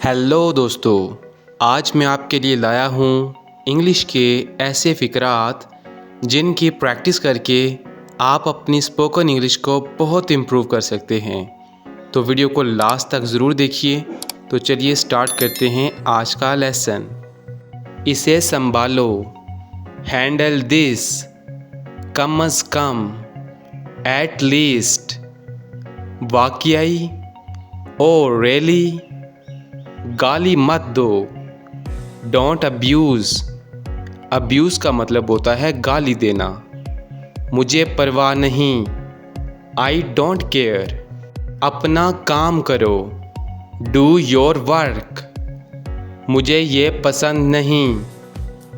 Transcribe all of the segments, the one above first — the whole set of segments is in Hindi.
हेलो दोस्तों, आज मैं आपके लिए लाया हूँ इंग्लिश के ऐसे फ़िक्रात जिनकी प्रैक्टिस करके आप अपनी स्पोकन इंग्लिश को बहुत इम्प्रूव कर सकते हैं। तो वीडियो को लास्ट तक ज़रूर देखिए। तो चलिए स्टार्ट करते हैं आज का लेसन। इसे संभालो, हैंडल दिस, कम अज़ कम, एट लीस्ट, वाकई, ओ रियली, गाली मत दो, डोंट अब्यूज़। अब्यूज़ का मतलब होता है गाली देना। मुझे परवाह नहीं, आई डोंट केयर। अपना काम करो, डू योर वर्क। मुझे ये पसंद नहीं,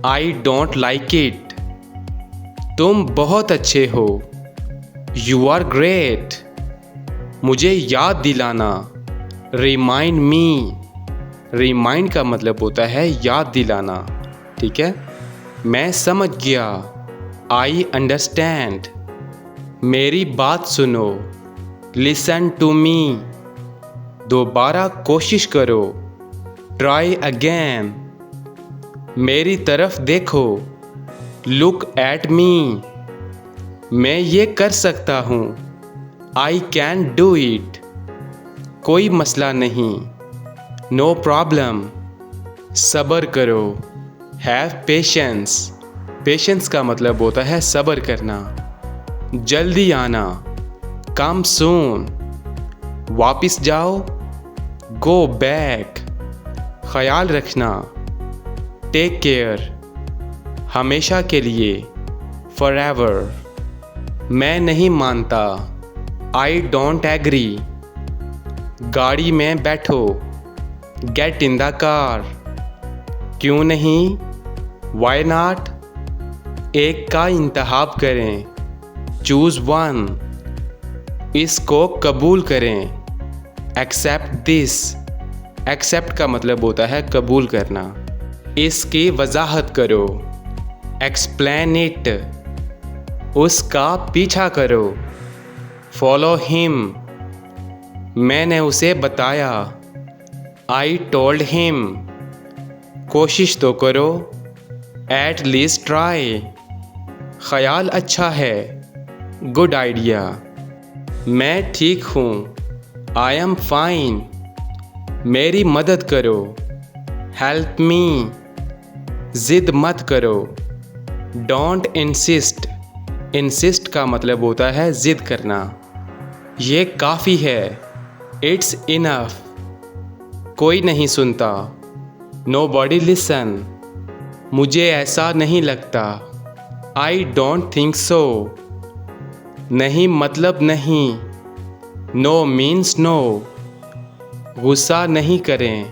आई डोंट लाइक इट। तुम बहुत अच्छे हो, यू आर ग्रेट। मुझे याद दिलाना, रिमाइंड मी। रिमाइंड का मतलब होता है याद दिलाना, ठीक है। मैं समझ गया, आई अंडरस्टैंड। मेरी बात सुनो, लिसन टू मी। दोबारा कोशिश करो, ट्राई अगेन। मेरी तरफ देखो, लुक एट मी। मैं ये कर सकता हूँ, आई कैन डू इट। कोई मसला नहीं, नो प्रॉब्लम। सब्र करो, हैव पेशेंस। पेशेंस का मतलब होता है सब्र करना। जल्दी आना, कम सून। वापस जाओ, गो बैक। ख्याल रखना, टेक केयर। हमेशा के लिए, फॉरएवर। मैं नहीं मानता, आई डोंट एग्री। गाड़ी में बैठो, गेट इन द कार। क्यों नहीं, वाई नॉट। एक का इंतखाब करें, चूज़ वन। इसको कबूल करें, एक्सेप्ट दिस। एक्सेप्ट का मतलब होता है कबूल करना। इसकी वजाहत करो, एक्सप्लेन इट। उसका पीछा करो, फॉलो हिम। मैंने उसे बताया, आई टोल्ड हिम। कोशिश तो करो, एट लीस्ट ट्राई। ख्याल अच्छा है, गुड आइडिया। मैं ठीक हूँ, आई एम फाइन। मेरी मदद करो, हेल्प मी। ज़िद मत करो, डोंट इंसिस्ट। इंसिस्ट का मतलब होता है ज़िद करना। ये काफ़ी है, इट्स इनफ। कोई नहीं सुनता, नो बॉडी लिसन। मुझे ऐसा नहीं लगता, आई डोंट थिंक सो। नहीं मतलब नहीं, नो मीन्स नो। गुस्सा नहीं करें,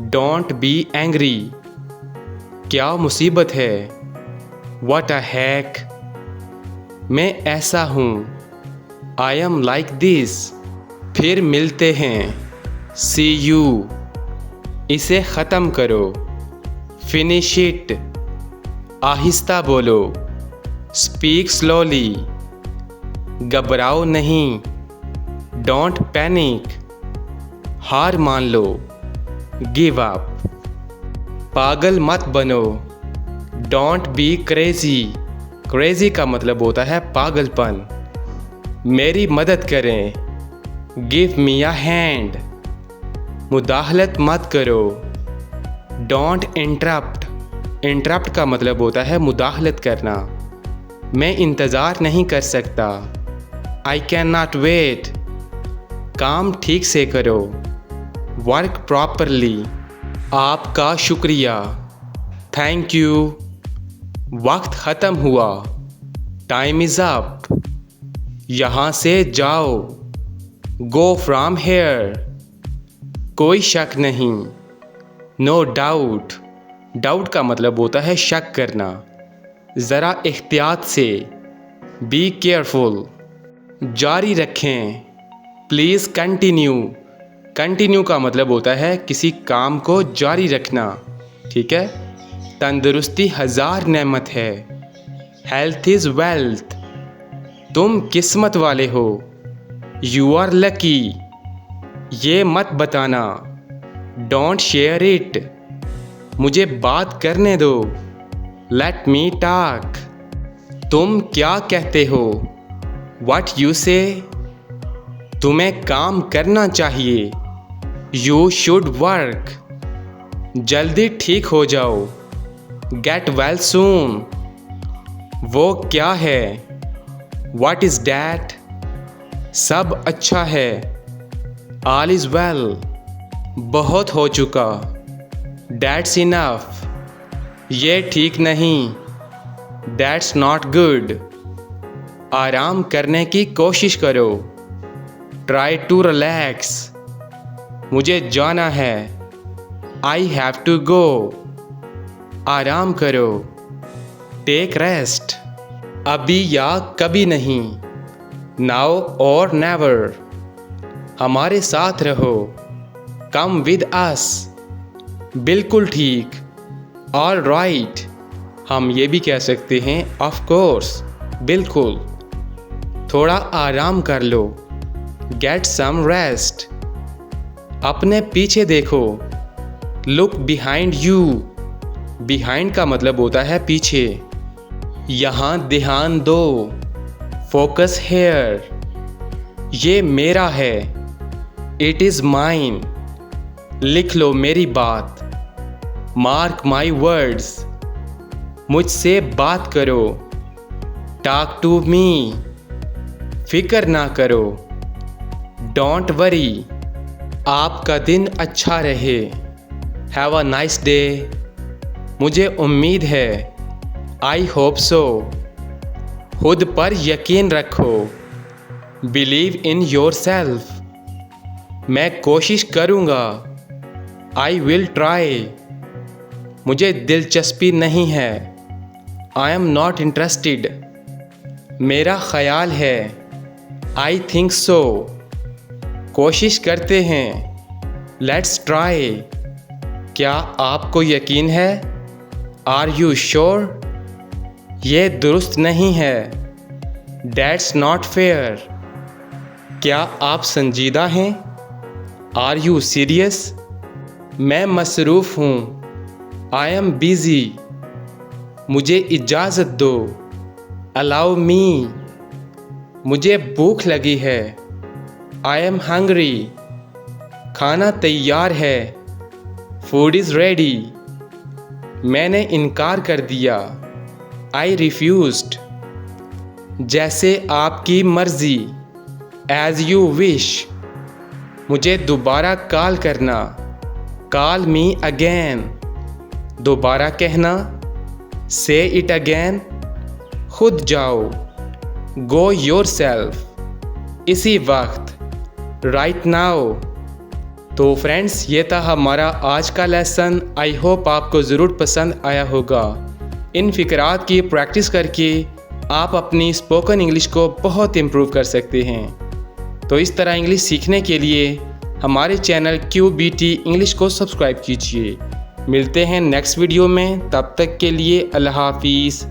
डोंट बी एंग्री। क्या मुसीबत है, व्हाट अ हैक। मैं ऐसा हूँ, आई एम लाइक दिस। फिर मिलते हैं, सी यू। इसे ख़त्म करो, फिनिश इट। आहिस्ता बोलो, स्पीक स्लोली। घबराओ नहीं, डोंट पैनिक। हार मान लो, गिव अप। पागल मत बनो, डोंट बी क्रेजी। क्रेजी का मतलब होता है पागलपन। मेरी मदद करें, गिव मी अ हैंड। मुदाखलत मत करो, डोंट इंटरप्ट। इंटरप्ट का मतलब होता है मुदाखलत करना। मैं इंतज़ार नहीं कर सकता, आई कैन नॉट वेट। काम ठीक से करो, वर्क प्रॉपरली। आपका शुक्रिया, थैंक यू। वक्त ख़त्म हुआ, टाइम इज़ अप। यहाँ से जाओ, गो फ्रॉम हेयर। कोई शक नहीं, नो डाउट। डाउट का मतलब होता है शक करना। ज़रा एहतियात से, बी केयरफुल। जारी रखें, प्लीज़ कंटिन्यू। कंटिन्यू का मतलब होता है किसी काम को जारी रखना, ठीक है। तंदुरुस्ती हज़ार नेमत है, हेल्थ इज़ वेल्थ। तुम किस्मत वाले हो, यू आर लकी। ये मत बताना, डोंट शेयर इट। मुझे बात करने दो। Let me talk. तुम क्या कहते हो? व्हाट यू से। तुम्हें काम करना चाहिए। You should work. जल्दी ठीक हो जाओ। Get well soon. वो क्या है? What is that? सब अच्छा है। All is well. बहुत हो चुका। That's enough. ये ठीक नहीं। That's not good. आराम करने की कोशिश करो। Try to relax. मुझे जाना है। I have to go. आराम करो। Take rest. अभी या कभी नहीं। नाउ और नेवर। हमारे साथ रहो। Come with us. बिल्कुल ठीक। All right. हम ये भी कह सकते हैं ऑफ कोर्स, बिल्कुल। थोड़ा आराम कर लो। Get some rest. अपने पीछे देखो। Look behind you. बिहाइंड का मतलब होता है पीछे। यहाँ ध्यान दो। Focus here. ये मेरा है। It is mine. लिख लो मेरी बात। Mark my words. मुझसे बात करो। Talk to me. फिक्र ना करो। Don't worry. आपका दिन अच्छा रहे। Have a nice day. मुझे उम्मीद है। I hope so. खुद पर यकीन रखो। Believe in yourself. मैं कोशिश करूँगा। I will try. मुझे दिलचस्पी नहीं है। I am not interested. मेरा ख्याल है। I think so. कोशिश करते हैं। Let's try. क्या आपको यकीन है? Are you sure? ये दुरुस्त नहीं है। That's not fair. क्या आप संजीदा हैं? Are you serious? मैं मसरूफ़ हूँ। I am busy. मुझे इजाज़त दो। Allow me. मुझे भूख लगी है। I am hungry. खाना तैयार है। Food is ready. मैंने इनकार कर दिया। I refused. जैसे आपकी मर्ज़ी। As you wish. मुझे दोबारा कॉल करना। Call me again. दोबारा कहना। से इट अगेन। खुद जाओ। Go your self. इसी वक्त। Right now. तो फ्रेंड्स, ये था हमारा आज का लेसन। आई होप आपको ज़रूर पसंद आया होगा। इन फ़िक्रात की प्रैक्टिस करके आप अपनी स्पोकन इंग्लिश को बहुत इम्प्रूव कर सकते हैं। तो इस तरह इंग्लिश सीखने के लिए हमारे चैनल QBT इंग्लिश को सब्सक्राइब कीजिए। मिलते हैं नेक्स्ट वीडियो में। तब तक के लिए अल्लाह हाफिज़।